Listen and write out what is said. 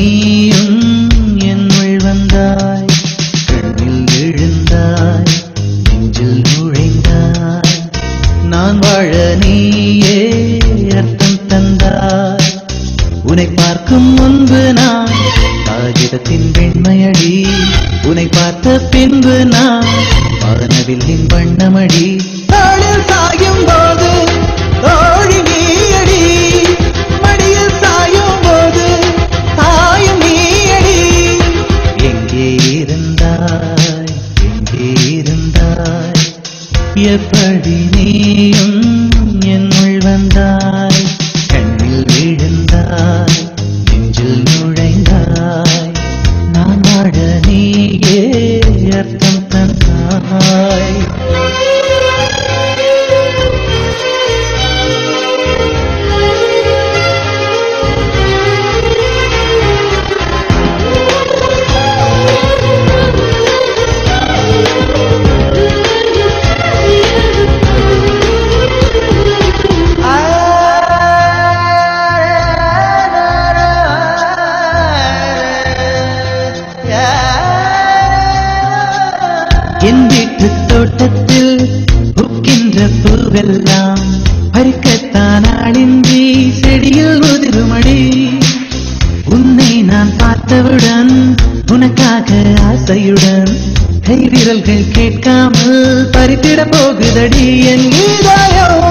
நீயும் என்னுள் வந்தாய், கண்ணில் எழுந்தாய், நெஞ்சில் நுழைந்தாய். நான் வாழ நீயே அர்த்தம் தந்தாய். உன்னை பார்க்கும் முன்பு நான் காகிதத்தின் வெண்மையடி, உன்னை பார்த்த பின்பு நான் வானவில்லின் வண்ணமடி. தாளில் சாயும் போது தோழி நீயடி, மடியில் சாயும் போது சாயும் நீயடி. எங்கே இருந்தாய், எங்கே இருந்தாய், எப்படி நீயும் என்னுள் வந்தாய், கண்ணில் விழுந்தாய், நெஞ்சில் நுழைந்தாய். நான் வாழ நீயே அர்த்தம் தந்தாய். என் வீட்டு தோட்டத்தில் பூக்கின்ற பூவெல்லாம் பறிக்கத்தான் ஆளின்றி செடியில் உதிருமடி. உன்னை நான் பார்த்தவுடன் உனக்காக ஆசையுடன் கைவிரல்கள் கேட்காமல் பறித்திட போகுதடி என் இதயம்.